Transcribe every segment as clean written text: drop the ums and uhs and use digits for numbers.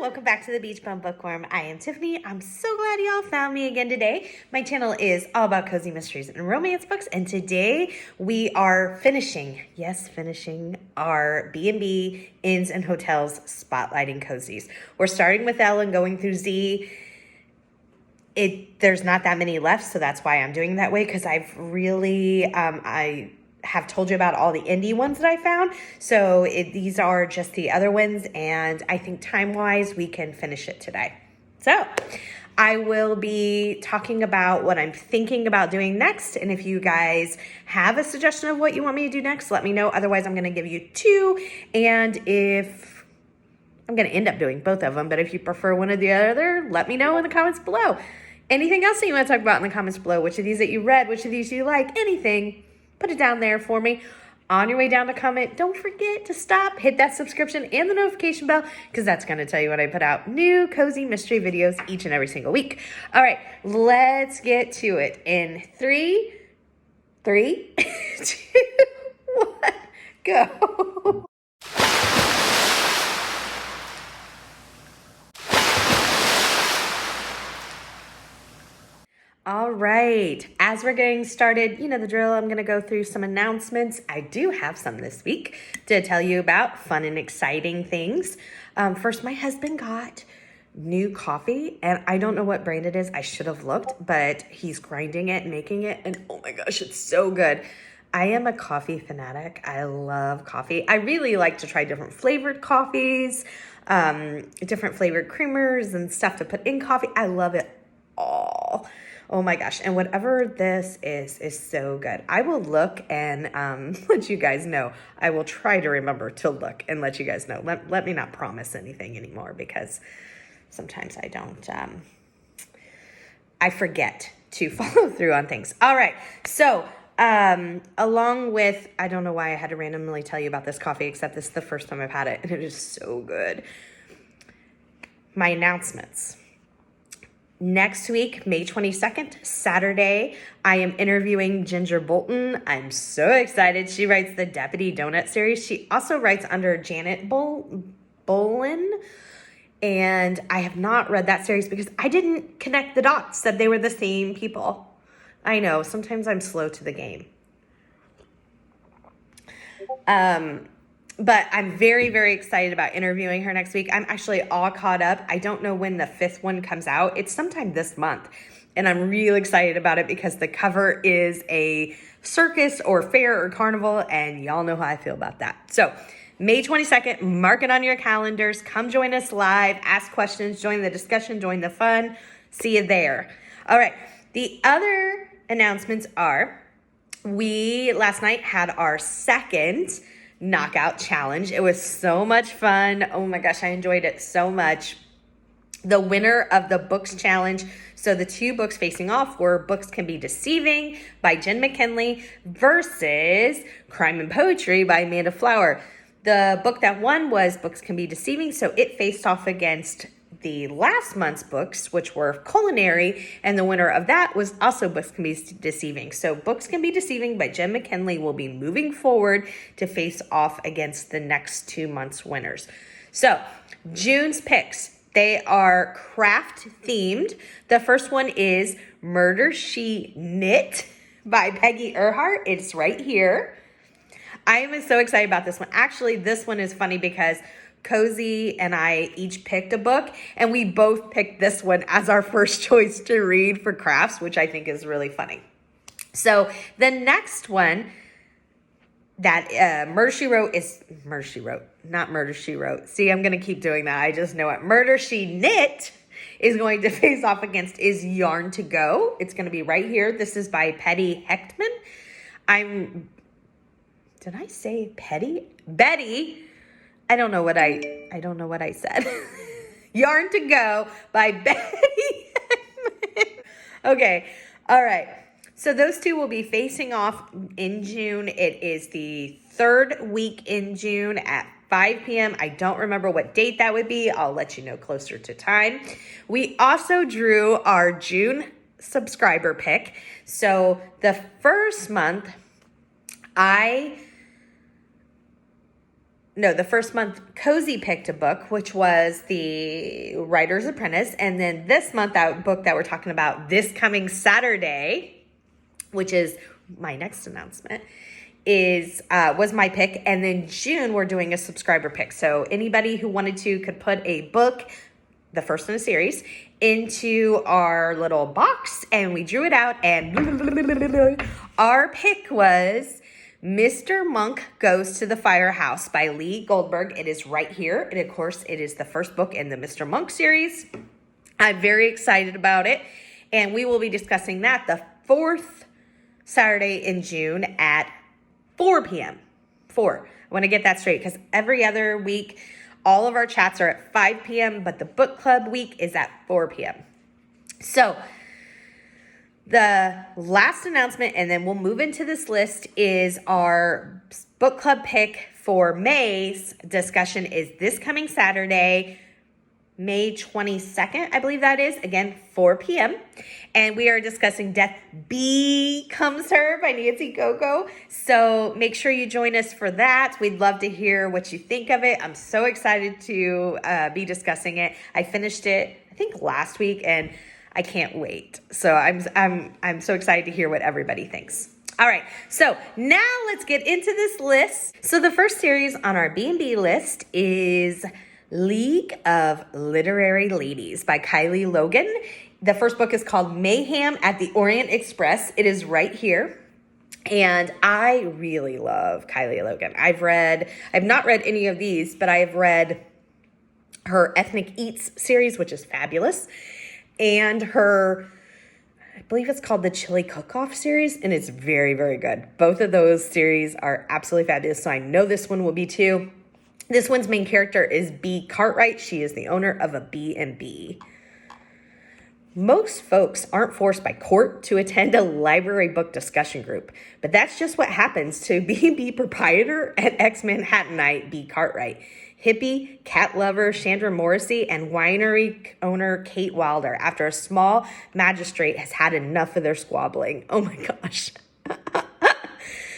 welcome back to the Beach Bum Bookworm. I am Tiffany. I'm so glad y'all found me again today. My channel is all about cozy mysteries and romance books, and today we are finishing our B&B Inns and Hotels Spotlighting Cozies. We're starting with L and going through Z. There's not that many left, so that's why I'm doing it that way, because I've really, I have told you about all the indie ones that I found. So these are just the other ones, and I think time-wise we can finish it today. So I will be talking about what I'm thinking about doing next, and if you guys have a suggestion of what you want me to do next, let me know. Otherwise, I'm going to give you two, and if I'm going to end up doing both of them, but if you prefer one or the other, let me know in the comments below. Anything else that you want to talk about in the comments below, which of these that you read, which of these you like, anything, put it down there for me. On your way down to comment, don't forget to stop, hit that subscription and the notification bell, because that's going to tell you when I put out new cozy mystery videos each and every single week. All right, let's get to it. In three, two, one, go. All right, as we're getting started, you know the drill. I'm going to go through some announcements. I do have some this week to tell you about, fun and exciting things. First, my husband got new coffee, and I don't know what brand it is. I should have looked, but he's grinding it and making it, and oh my gosh, it's so good. I am a coffee fanatic. I love coffee. I really like to try different flavored coffees, different flavored creamers and stuff to put in coffee. I love it all. Oh my gosh. And whatever this is so good. I will look and let you guys know. I will try to remember to look and let you guys know. Let me not promise anything anymore, because sometimes I don't, I forget to follow through on things. All right. So along with, I don't know why I had to randomly tell you about this coffee, except this is the first time I've had it and it is so good. My announcements. Next week, May 22nd, Saturday, I am interviewing Ginger Bolton. I'm so excited. She writes the Deputy Donut series. She also writes under Janet Bolin, and I have not read that series because I didn't connect the dots that they were the same people. I know, sometimes I'm slow to the game. But I'm very, very excited about interviewing her next week. I'm actually all caught up. I don't know when the 5th one comes out. It's sometime this month. And I'm real excited about it because the cover is a circus or fair or carnival. And y'all know how I feel about that. So May 22nd, mark it on your calendars. Come join us live. Ask questions. Join the discussion. Join the fun. See you there. All right. The other announcements are, we last night had our second knockout challenge. It was so much fun. Oh my gosh, I enjoyed it so much. The winner of the books challenge, so the two books facing off were Books Can Be Deceiving by Jenn McKinlay versus Crime and Poetry by Amanda Flower. The book that won was Books Can Be Deceiving, so it faced off against the last month's books, which were culinary, and the winner of that was also Books Can Be Deceiving. So Books Can Be Deceiving by Jenn McKinlay will be moving forward to face off against the next 2 months' winners. So June's picks, they are craft themed. The first one is Murder She Knit by Peggy Ehrhart. It's right here. I am so excited about this one. Actually, this one is funny because Cozy and I each picked a book, and we both picked this one as our first choice to read for crafts, which I think is really funny. So the next one that Murder She Wrote is not Murder She Wrote. See, I'm going to keep doing that. I just know it. Murder She Knit is going to face off against is Yarn to Go. It's going to be right here. This is by Hechtman. Did I say Betty? I don't know what I said. Yarn to Go by Betty. Okay. All right. So those two will be facing off in June. It is the 3rd week in June at 5 p.m. I don't remember what date that would be. I'll let you know closer to time. We also drew our June subscriber pick. So the first month, I no, the first month Cozy picked a book, which was The Writer's Apprentice. And then this month, that book that we're talking about this coming Saturday, which is my next announcement, was my pick. And then June, we're doing a subscriber pick. So anybody who wanted to could put a book, the first in a series, into our little box, and we drew it out, and our pick was Mr. Monk Goes to the Firehouse by Lee Goldberg. It is right here. And of course, it is the first book in the Mr. Monk series. I'm very excited about it. And we will be discussing that the fourth Saturday in June at 4 p.m. 4. I want to get that straight because every other week, all of our chats are at 5 p.m., but the book club week is at 4 p.m. So the last announcement, and then we'll move into this list, is our book club pick for May's discussion is this coming Saturday, May 22nd, I believe that is, again, 4 p.m. And we are discussing Death Becomes Her by Nancy Coco. So make sure you join us for that. We'd love to hear what you think of it. I'm so excited to be discussing it. I finished it, I think, last week, and I can't wait. So I'm so excited to hear what everybody thinks. All right, so now let's get into this list. So the first series on our B&B list is League of Literary Ladies by Kylie Logan. The first book is called Mayhem at the Orient Express. It is right here. And I really love Kylie Logan. I've not read any of these, but I have read her Ethnic Eats series, which is fabulous. And her, I believe it's called the Chili Cook-Off series, and it's very, very good. Both of those series are absolutely fabulous, so I know this one will be too. This one's main character is Bea Cartwright. She is the owner of a B&B. Most folks aren't forced by court to attend a library book discussion group, but that's just what happens to B&B proprietor and ex-Manhattanite Bea Cartwright. Hippie, cat lover Chandra Morrissey, and winery owner Kate Wilder, after a small magistrate has had enough of their squabbling. Oh my gosh.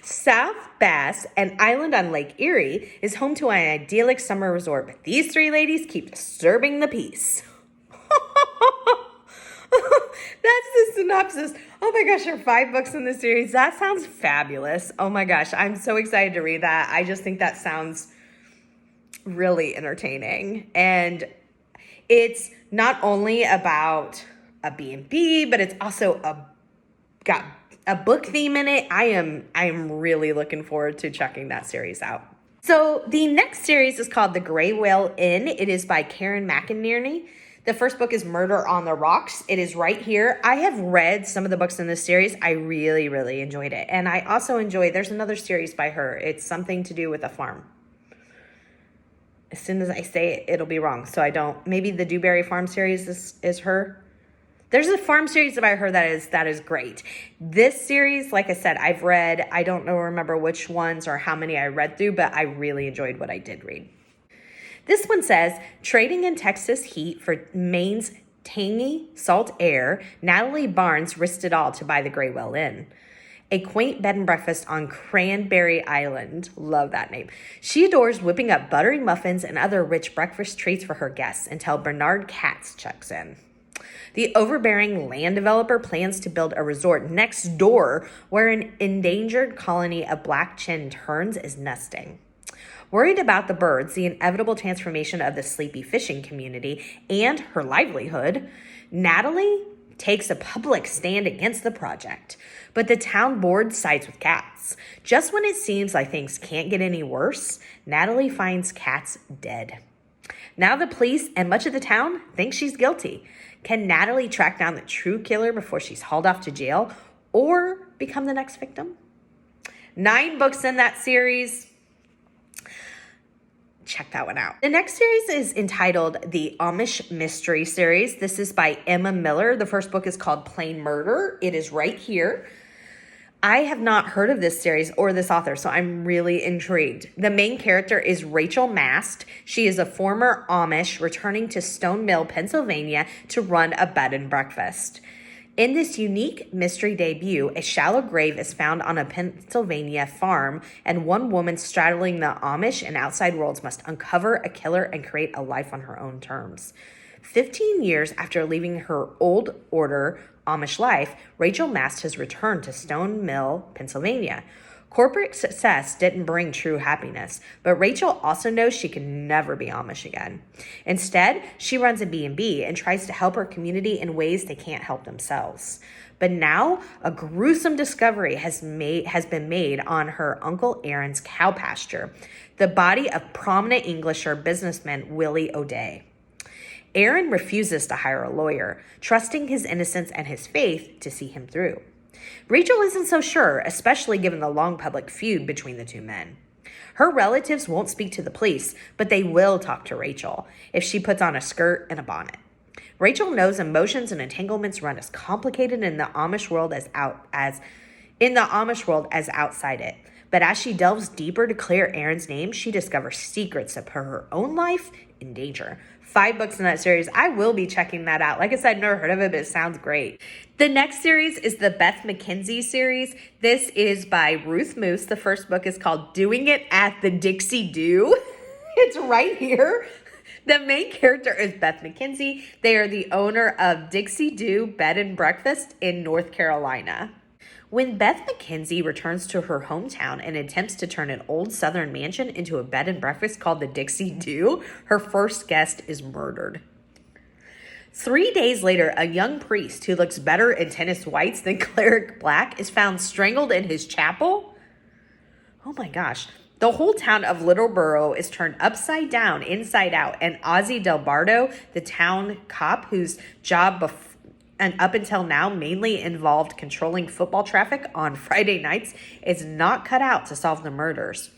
South Bass, an island on Lake Erie, is home to an idyllic summer resort, but these three ladies keep disturbing the peace. That's the synopsis. Oh my gosh, there are 5 books in the series. That sounds fabulous. Oh my gosh, I'm so excited to read that. I just think that sounds really entertaining. And it's not only about a B&B, but it's also got a book theme in it. I am really looking forward to checking that series out. So the next series is called The Gray Whale Inn. It is by Karen McInerney. The first book is Murder on the Rocks. It is right here. I have read some of the books in this series. I really, really enjoyed it. And I also enjoyed, there's another series by her. It's something to do with a farm. As soon as I say it, it'll be wrong. So I don't, maybe the Dewberry Farm series is her. There's a farm series by her that is great. This series, like I said, I've read, I don't remember which ones or how many I read through, but I really enjoyed what I did read. This one says, trading in Texas heat for Maine's tangy salt air, Natalie Barnes risked it all to buy the Gray Whale Inn. A quaint bed and breakfast on Cranberry Island. Love that name. She adores whipping up buttery muffins and other rich breakfast treats for her guests until Bernard Katz checks in. The overbearing land developer plans to build a resort next door where an endangered colony of black-chinned terns is nesting. Worried about the birds, the inevitable transformation of the sleepy fishing community, and her livelihood, Natalie takes a public stand against the project. But the town board sides with Katz. Just when it seems like things can't get any worse, Natalie finds Katz dead. Now the police and much of the town think she's guilty. Can Natalie track down the true killer before she's hauled off to jail or become the next victim? 9 books in that series. Check that one out. The next series is entitled The Amish Mystery Series. This is by Emma Miller. The first book is called Plain Murder. It is right here. I have not heard of this series or this author, so I'm really intrigued. The main character is Rachel Mast. She is a former Amish returning to Stone Mill, Pennsylvania to run a bed and breakfast. In this unique mystery debut, a shallow grave is found on a Pennsylvania farm, and one woman straddling the Amish and outside worlds must uncover a killer and create a life on her own terms. 15 years after leaving her old order Amish life, Rachel Mast has returned to Stone Mill, Pennsylvania. Corporate success didn't bring true happiness, but Rachel also knows she can never be Amish again. Instead, she runs a B&B and tries to help her community in ways they can't help themselves. But now, a gruesome discovery has been made on her Uncle Aaron's cow pasture, the body of prominent Englisher businessman Willie O'Day. Aaron refuses to hire a lawyer, trusting his innocence and his faith to see him through. Rachel isn't so sure, especially given the long public feud between the two men. Her relatives won't speak to the police, but they will talk to Rachel if she puts on a skirt and a bonnet. Rachel knows emotions and entanglements run as complicated in the Amish world as outside it. But as she delves deeper to clear Aaron's name, she discovers secrets that put her own life in danger. 5 books in that series. I will be checking that out. Like I said, never heard of it, but it sounds great. The next series is the Beth McKenzie series. This is by Ruth Moose. The first book is called Doing It at the Dixie Do. It's right here. The main character is Beth McKenzie. They are the owner of Dixie Do Bed and Breakfast in North Carolina. When Beth McKenzie returns to her hometown and attempts to turn an old Southern mansion into a bed and breakfast called the Dixie Do, her first guest is murdered. 3 days later, a young priest who looks better in tennis whites than cleric black is found strangled in his chapel. Oh my gosh. The whole town of Littleborough is turned upside down, inside out, and Ozzie Del Bardo, the town cop whose job and up until now mainly involved controlling football traffic on Friday nights, is not cut out to solve the murders.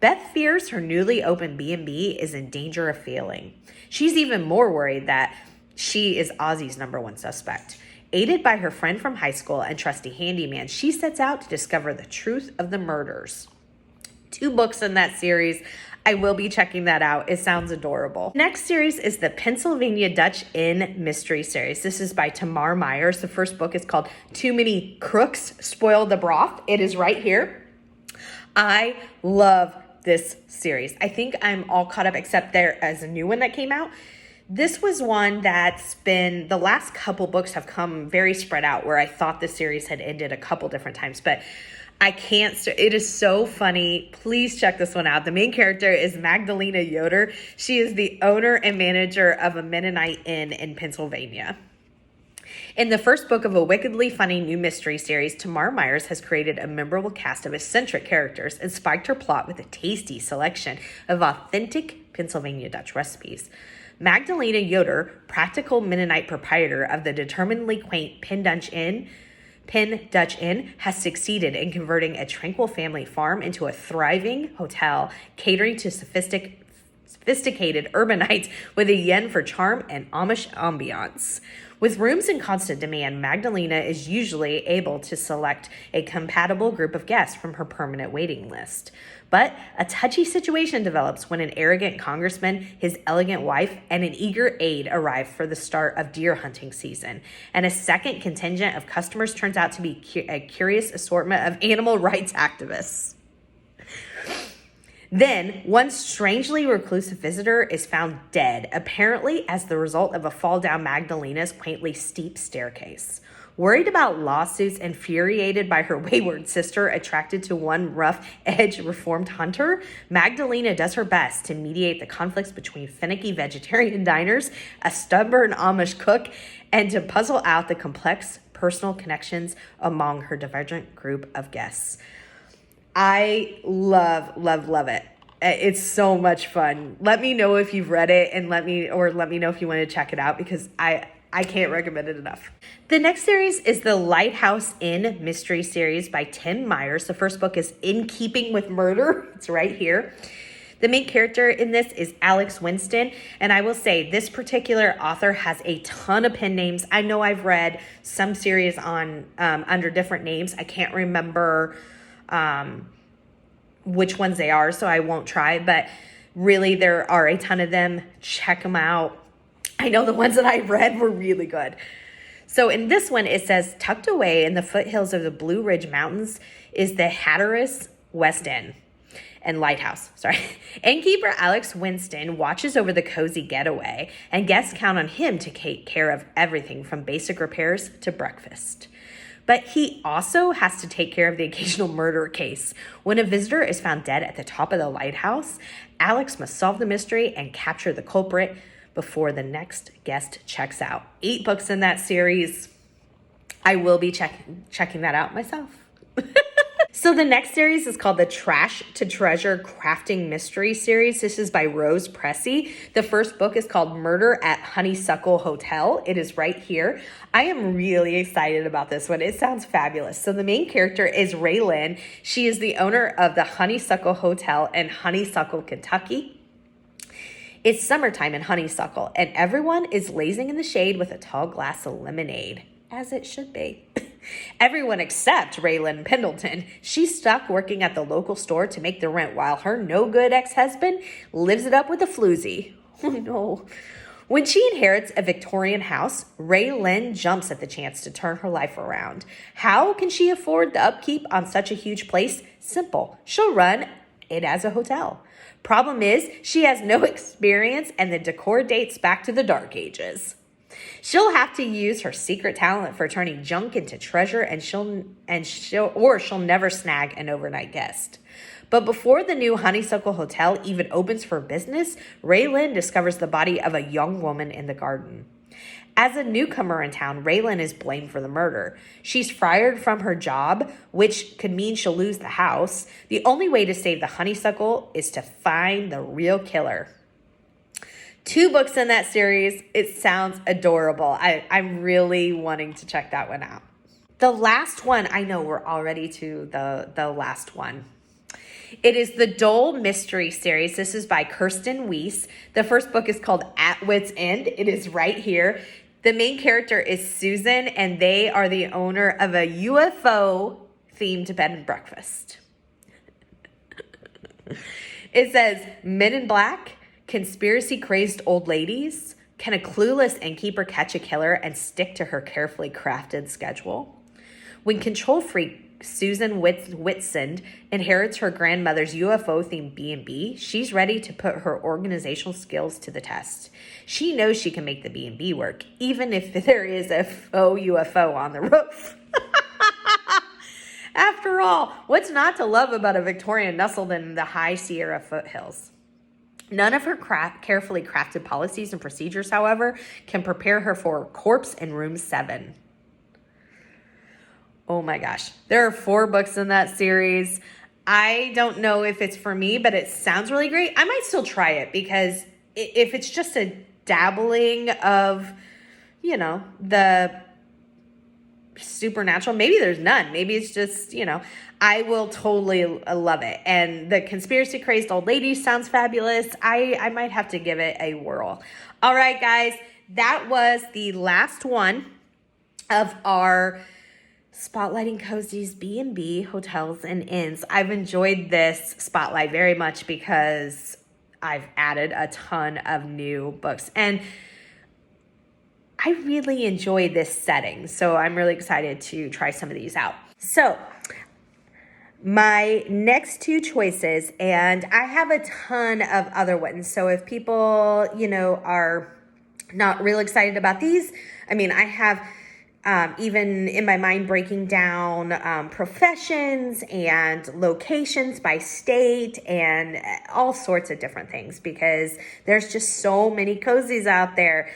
Beth fears her newly opened B&B is in danger of failing. She's even more worried that she is Ozzie's number one suspect. Aided by her friend from high school and trusty handyman, she sets out to discover the truth of the murders. 2 books in that series. I will be checking that out. It sounds adorable. Next series is the Pennsylvania Dutch Inn Mystery Series. This is by Tamar Myers. The first book is called Too Many Crooks Spoil the Broth. It is right here. I love this series. I think I'm all caught up except there is a new one that came out. This was one that's been, the last couple books have come very spread out where I thought the series had ended a couple different times, but I can't, it is so funny. Please check this one out. The main character is Magdalena Yoder. She is the owner and manager of a Mennonite inn in Pennsylvania. In the first book of a wickedly funny new mystery series, Tamar Myers has created a memorable cast of eccentric characters and spiked her plot with a tasty selection of authentic Pennsylvania Dutch recipes. Magdalena Yoder, practical Mennonite proprietor of the determinedly quaint Penn Dutch Inn, has succeeded in converting a tranquil family farm into a thriving hotel catering to sophisticated urbanites with a yen for charm and Amish ambiance. With rooms in constant demand, Magdalena is usually able to select a compatible group of guests from her permanent waiting list. But a touchy situation develops when an arrogant congressman, his elegant wife, and an eager aide arrive for the start of deer hunting season. And a second contingent of customers turns out to be a curious assortment of animal rights activists. Then, one strangely reclusive visitor is found dead, apparently as the result of a fall down Magdalena's quaintly steep staircase. Worried about lawsuits, infuriated by her wayward sister attracted to one rough-edged reformed hunter, Magdalena does her best to mediate the conflicts between finicky vegetarian diners, a stubborn Amish cook, and to puzzle out the complex personal connections among her divergent group of guests. I love it. It's so much fun. Let me know if you've read it and let me know if you want to check it out because I can't recommend it enough. The next series is the Lighthouse Inn Mystery Series by Tim Myers. The first book is In Keeping with Murder. It's right here. The main character in this is Alex Winston, and I will say this particular author has a ton of pen names. I know I've read some series on under different names. I can't remember which ones they are, so I won't try, but really there are a ton of them. Check them out. I know the ones that I've read were really good. So in this one, it says, tucked away in the foothills of the Blue Ridge Mountains is the Hatteras West Inn and Lighthouse. Innkeeper Alex Winston watches over the cozy getaway, and guests count on him to take care of everything from basic repairs to breakfast. But he also has to take care of the occasional murder case. When a visitor is found dead at the top of the lighthouse, Alex must solve the mystery and capture the culprit before the next guest checks out. 8 books in that series. I will be checking that out myself. So the next series is called the Trash to Treasure Crafting Mystery Series. This is by Rose Pressey. The first book is called Murder at Honeysuckle Hotel. It is right here. I am really excited about this one. It sounds fabulous. So the main character is Raylan. She is the owner of the Honeysuckle Hotel in Honeysuckle, Kentucky. It's summertime in Honeysuckle, and everyone is lazing in the shade with a tall glass of lemonade, as it should be. Everyone except Raylan Pendleton. She's stuck working at the local store to make the rent while her no-good ex-husband lives it up with a floozy. Oh no. When she inherits a Victorian house, Raylan jumps at the chance to turn her life around. How can she afford the upkeep on such a huge place? Simple. She'll run it as a hotel. Problem is, she has no experience and the decor dates back to the Dark Ages. She'll have to use her secret talent for turning junk into treasure, and she'll never snag an overnight guest. But before the new Honeysuckle Hotel even opens for business, Raylan discovers the body of a young woman in the garden. As a newcomer in town, Raylan is blamed for the murder. She's fired from her job, which could mean she'll lose the house. The only way to save the Honeysuckle is to find the real killer. 2 books in that series. It sounds adorable. I'm really wanting to check that one out. The last one, I know we're already to the last one. It is the Dole Mystery Series. This is by Kirsten Weiss. The first book is called At Wit's End. It is right here. The main character is Susan, and they are the owner of a UFO-themed bed and breakfast. It says, Men in Black, conspiracy-crazed old ladies. Can a clueless innkeeper catch a killer and stick to her carefully crafted schedule? When control freak Susan Whitson inherits her grandmother's UFO-themed B&B, she's ready to put her organizational skills to the test. She knows she can make the B&B work, even if there is a faux UFO on the roof. After all, what's not to love about a Victorian nestled in the high Sierra foothills? None of her carefully crafted policies and procedures, however, can prepare her for Corpse in Room 7. Oh my gosh. There are 4 books in that series. I don't know if it's for me, but it sounds really great. I might still try it because if it's just a dabbling of, the supernatural, maybe there's none. Maybe it's just, I will totally love it. And the conspiracy crazed old lady sounds fabulous. I might have to give it a whirl. All right, guys, that was the last one of our Spotlighting Cozies B&B hotels and inns. I've enjoyed this spotlight very much because I've added a ton of new books, and I really enjoy this setting. So I'm really excited to try some of these out. So my next 2 choices, and I have a ton of other ones. So if people, are not real excited about these, I have even in my mind breaking down professions and locations by state and all sorts of different things because there's just so many cozies out there.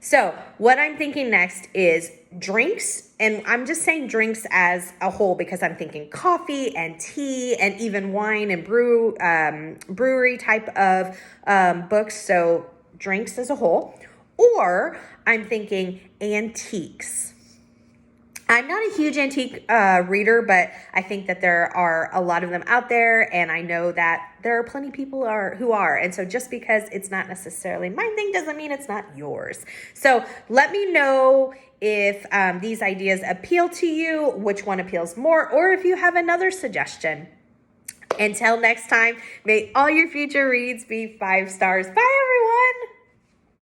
So what I'm thinking next is drinks, and I'm just saying drinks as a whole because I'm thinking coffee and tea and even wine and brewery type of books. So drinks as a whole. Or I'm thinking antiques. I'm not a huge antique reader, but I think that there are a lot of them out there, and I know that there are plenty of people who are. And so just because it's not necessarily my thing doesn't mean it's not yours. So let me know if these ideas appeal to you, which one appeals more, or if you have another suggestion. Until next time, may all your future reads be 5 stars. Bye, everyone.